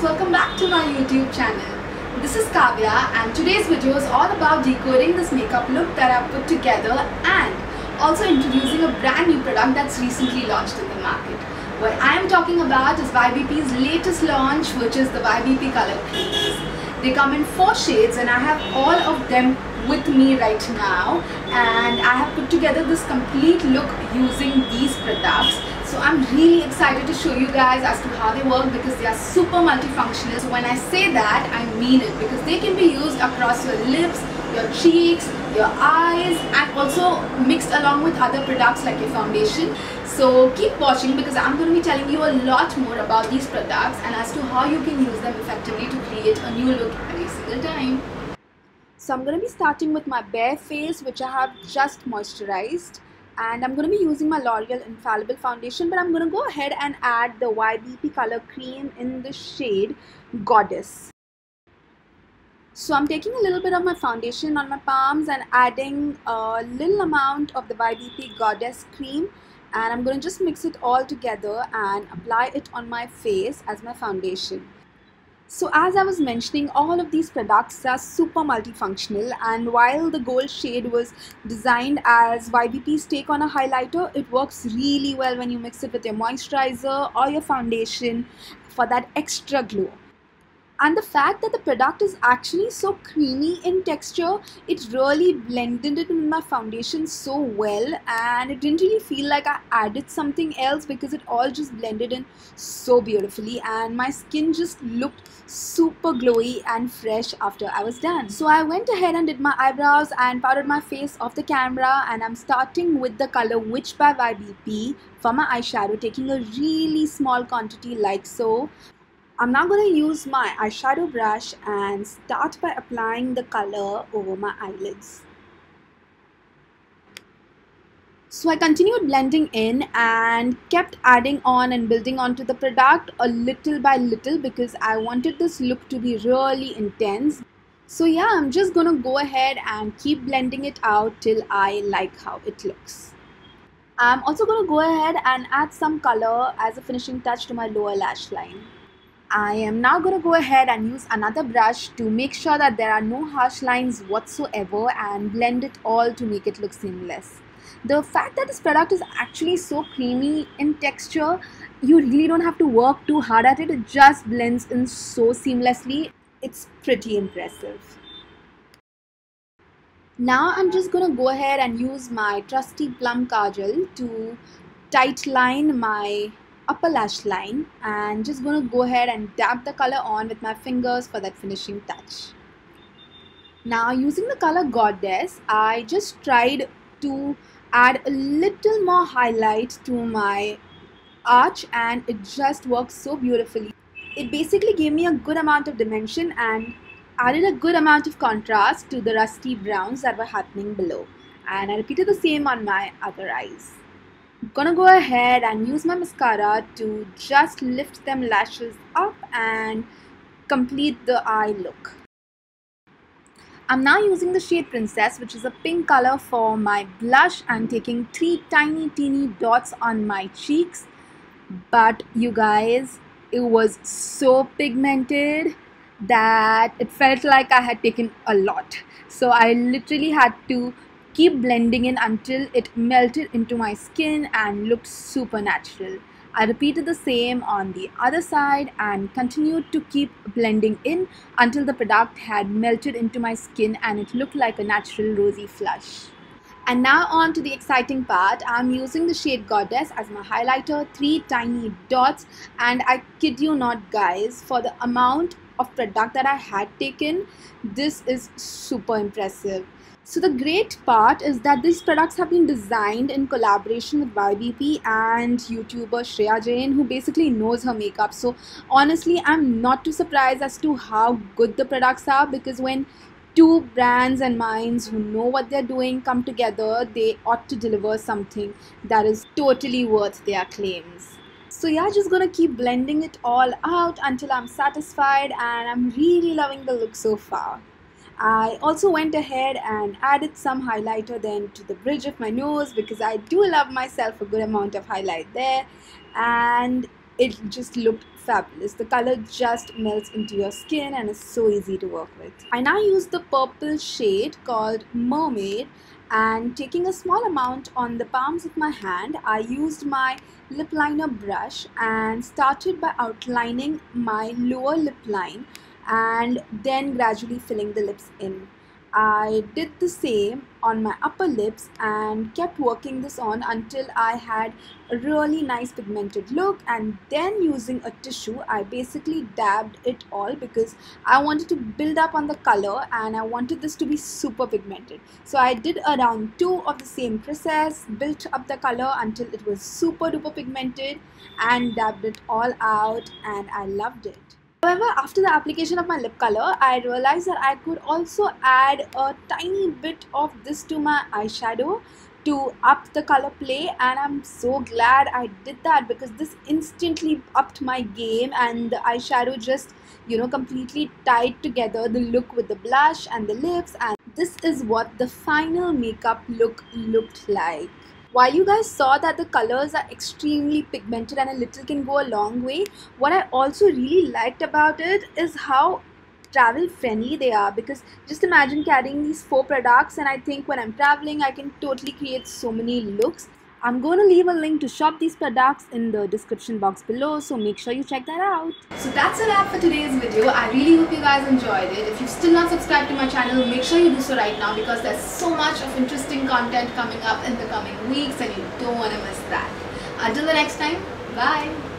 guys, welcome back to my YouTube channel. This is Kavya and today's video is all about decoding this makeup look that I've put together and also introducing a brand new product that's recently launched in the market. What I am talking about is YBP's latest launch, which is the YBP Color Creams. They come in 4 shades and I have all of them with me right now, and I have put together this complete look using these products. So I'm really excited to show you guys as to how they work because they are super multifunctional. So when I say that, I mean it, because they can be used across your lips, your cheeks, your eyes, and also mixed along with other products like your foundation. So keep watching because I'm going to be telling you a lot more about these products and as to how you can use them effectively to create a new look every single time. So I'm going to be starting with my bare face, which I have just moisturized, and I'm going to be using my L'Oreal Infallible foundation, but I'm going to go ahead and add the YBP Color Cream in the shade Goddess. So I'm taking a little bit of my foundation on my palms and adding a little amount of the YBP Goddess cream, and I'm going to just mix it all together and apply it on my face as my foundation. So as I was mentioning, all of these products are super multifunctional, and while the gold shade was designed as YBP's take on a highlighter, it works really well when you mix it with your moisturizer or your foundation for that extra glow. And the fact that the product is actually so creamy in texture, it really blended it in my foundation so well, and it didn't really feel like I added something else because it all just blended in so beautifully, and my skin just looked super glowy and fresh after I was done. So I went ahead and did my eyebrows and powdered my face off the camera, and I'm starting with the color Witch by YBP for my eyeshadow, taking a really small quantity like so. I'm now going to use my eyeshadow brush and start by applying the color over my eyelids. So I continued blending in and kept adding on and building onto the product a little by little because I wanted this look to be really intense. So yeah, I'm just going to go ahead and keep blending it out till I like how it looks. I'm also going to go ahead and add some color as a finishing touch to my lower lash line. I am now going to go ahead and use another brush to make sure that there are no harsh lines whatsoever and blend it all to make it look seamless. The fact that this product is actually so creamy in texture, you really don't have to work too hard at it. It just blends in so seamlessly. It's pretty impressive. Now I'm just going to go ahead and use my trusty Plum Kajal to tight line my upper lash line, and just going to go ahead and dab the color on with my fingers for that finishing touch. Now using the color Goddess, I just tried to add a little more highlight to my arch, and it just works so beautifully. It basically gave me a good amount of dimension and added a good amount of contrast to the rusty browns that were happening below, and I repeated the same on my other eyes. I'm gonna go ahead and use my mascara to just lift them lashes up and complete the eye look. I'm now using the shade Princess, which is a pink color, for my blush and taking 3 tiny teeny dots on my cheeks. But you guys, it was so pigmented that it felt like I had taken a lot. So I literally had to keep blending in until it melted into my skin and looked super natural. I repeated the same on the other side and continued to keep blending in until the product had melted into my skin and it looked like a natural rosy flush. And now on to the exciting part. I'm using the shade Goddess as my highlighter, 3 tiny dots, and I kid you not guys, for the amount of product that I had taken, this is super impressive. So the great part is that these products have been designed in collaboration with YBP and YouTuber Shreya Jain, who basically knows her makeup. So honestly, I'm not too surprised as to how good the products are, because when two brands and minds who know what they're doing come together, they ought to deliver something that is totally worth their claims. So yeah, just gonna keep blending it all out until I'm satisfied, and I'm really loving the look so far. I also went ahead and added some highlighter then to the bridge of my nose because I do love myself a good amount of highlight there, and it just looked fabulous. The color just melts into your skin and is so easy to work with. I now use the purple shade called Mermaid, and taking a small amount on the palms of my hand, I used my lip liner brush and started by outlining my lower lip line and then gradually filling the lips in. I did the same on my upper lips and kept working this on until I had a really nice pigmented look, and then using a tissue I basically dabbed it all because I wanted to build up on the color and I wanted this to be super pigmented. So I did a round 2 of the same process, built up the color until it was super duper pigmented and dabbed it all out, and I loved it. However, after the application of my lip color, I realized that I could also add a tiny bit of this to my eyeshadow to up the color play, and I'm so glad I did that because this instantly upped my game, and the eyeshadow just, completely tied together the look with the blush and the lips, and this is what the final makeup look looked like. While you guys saw that the colors are extremely pigmented and a little can go a long way, what I also really liked about it is how travel friendly they are, because just imagine carrying these 4 products, and I think when I'm traveling I can totally create so many looks. I'm going to leave a link to shop these products in the description box below, so make sure you check that out. So that's a wrap for today's video. I really hope you guys enjoyed it. If you've still not subscribed to my channel, make sure you do so right now because there's so much of interesting content coming up in the coming weeks and you don't want to miss that. Until the next time, bye.